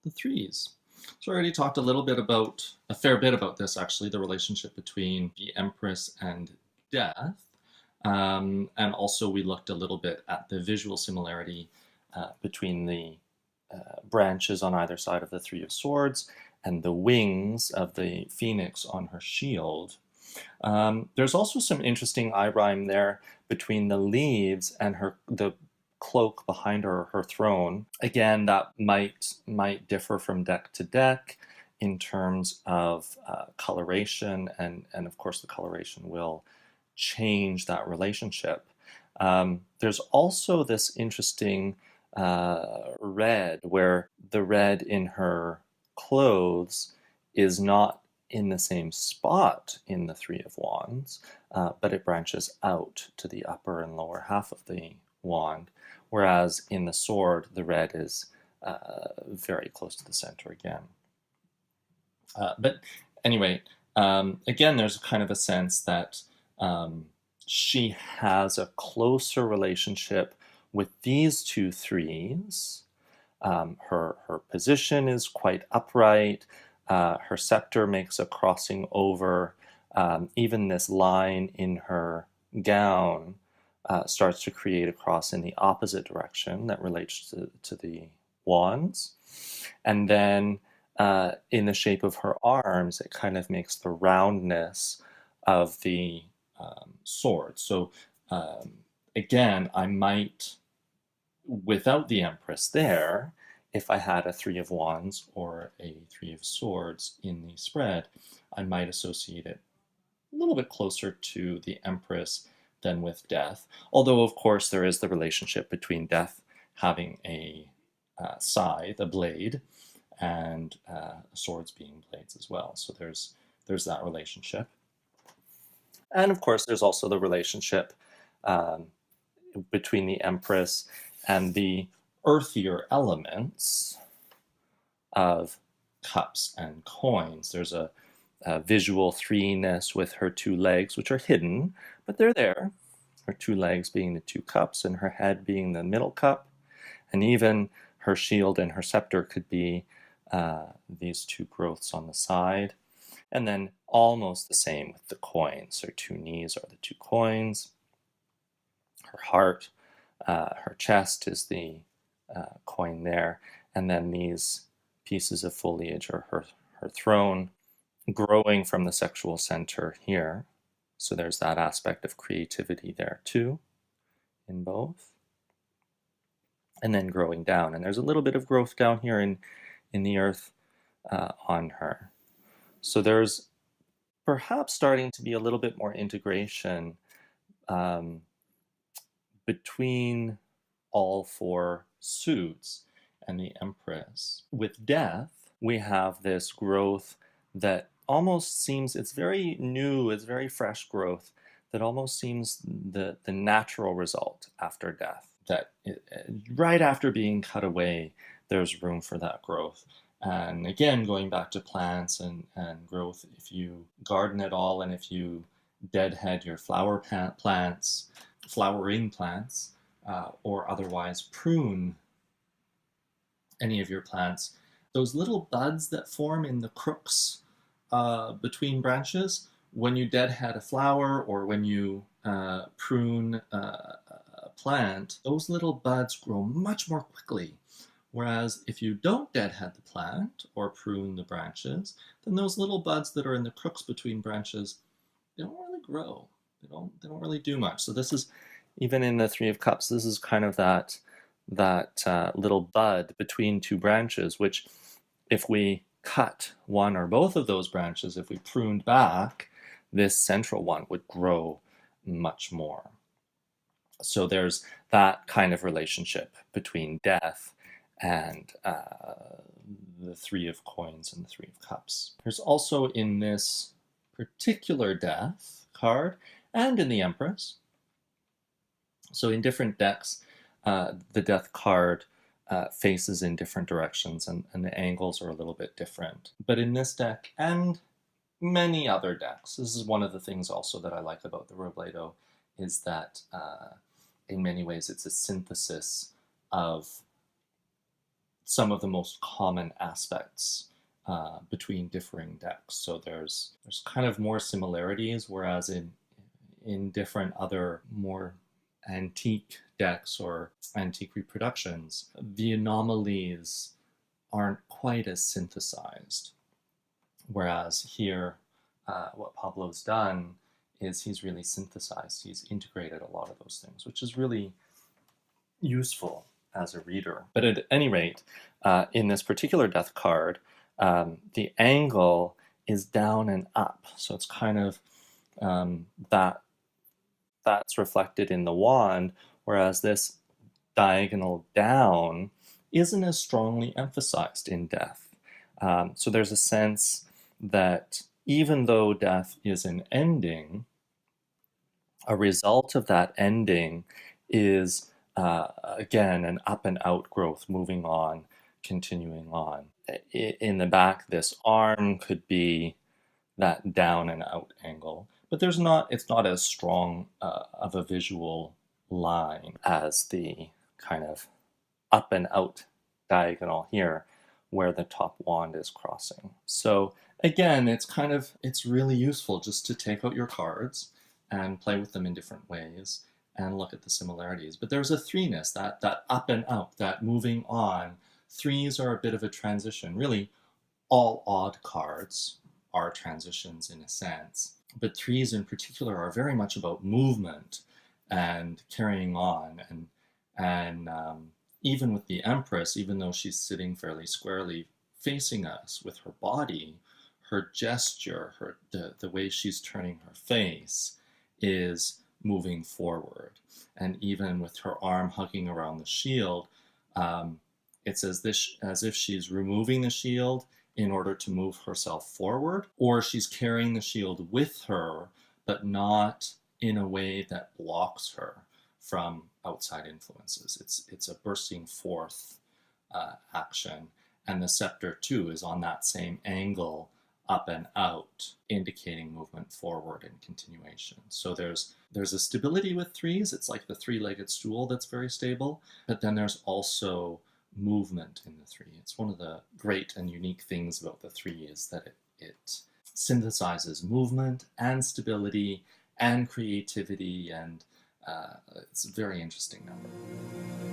the threes. So I already talked a fair bit about this actually, the relationship between the Empress and death. And also we looked a little bit at the visual similarity between the branches on either side of the Three of Swords and the wings of the phoenix on her shield. There's also some interesting eye rhyme there between the leaves and the cloak behind her throne. Again, that might differ from deck to deck in terms of coloration, and of course the coloration will change that relationship. There's also this interesting red, where the red in her clothes is not in the same spot in the Three of Wands, but it branches out to the upper and lower half of the wand, whereas in the sword, the red is very close to the center again. But anyway, again, there's kind of a sense that she has a closer relationship with these two threes. Her position is quite upright. Her scepter makes a crossing over. Even this line in her gown starts to create a cross in the opposite direction that relates to the wands. And then in the shape of her arms, it kind of makes the roundness of the sword. So again, I might, without the Empress there, if I had a Three of Wands or a Three of Swords in the spread, I might associate it a little bit closer to the Empress than with death. Although, of course, there is the relationship between death having a scythe, a blade, and swords being blades as well. So there's that relationship. And of course, there's also the relationship between the Empress and the earthier elements of cups and coins. There's a visual threeness with her two legs, which are hidden, but they're there. Her two legs being the two cups and her head being the middle cup. And even her shield and her scepter could be these two growths on the side. And then almost the same with the coins. Her two knees are the two coins. Her heart, her chest is the coin there. And then these pieces of foliage are her throne, growing from the sexual center here. So there's that aspect of creativity there too, in both. And then growing down. And there's a little bit of growth down here in the earth on her. So there's perhaps starting to be a little bit more integration between all four suits and the Empress. With death, we have this growth that almost seems, it's very new, it's very fresh growth that almost seems the natural result after death. That right after being cut away, there's room for that growth. And again, going back to plants and growth, if you garden at all and if you deadhead your flowering plants, or otherwise prune any of your plants, those little buds that form in the crooks between branches, when you deadhead a flower or when you prune a plant, those little buds grow much more quickly. Whereas if you don't deadhead the plant or prune the branches, then those little buds that are in the crooks between branches, they don't really grow. They don't really do much. So this is, even in the Three of Cups, this is kind of that little bud between two branches, which if we cut one or both of those branches, if we pruned back, this central one would grow much more. So there's that kind of relationship between death and the Three of Coins and the Three of Cups. There's also in this particular death card and in the Empress. So in different decks, the death card faces in different directions and the angles are a little bit different. But in this deck and many other decks, this is one of the things also that I like about the Robledo, is that in many ways it's a synthesis of some of the most common aspects between differing decks. So there's kind of more similarities, whereas in different other more antique decks or antique reproductions, the anomalies aren't quite as synthesized. Whereas here, what Pablo's done is he's really synthesized, he's integrated a lot of those things, which is really useful as a reader. But at any rate, in this particular death card, the angle is down and up. So it's kind of that's reflected in the wand, whereas this diagonal down isn't as strongly emphasized in death. So there's a sense that even though death is an ending, a result of that ending is, again, an up and out growth, moving on, continuing on. In the back, this arm could be that down and out angle, but it's not as strong of a visual line as the kind of up and out diagonal here, where the top wand is crossing. So again, it's really useful just to take out your cards and play with them in different ways and look at the similarities. But there's a threeness, that up and out, that moving on. Threes are a bit of a transition. Really, all odd cards are transitions in a sense. But threes in particular are very much about movement and carrying on. And even with the Empress, even though she's sitting fairly squarely facing us with her body, her gesture, the way she's turning her face is moving forward. And even with her arm hugging around the shield, it's as if she's removing the shield in order to move herself forward, or she's carrying the shield with her, but not in a way that blocks her from outside influences. It's a bursting forth action, and the scepter too is on that same angle, up and out, indicating movement forward and continuation. So there's a stability with threes. It's like the three-legged stool that's very stable, but then there's also movement in the three. It's one of the great and unique things about the three is that it synthesizes movement and stability and creativity, and it's a very interesting number.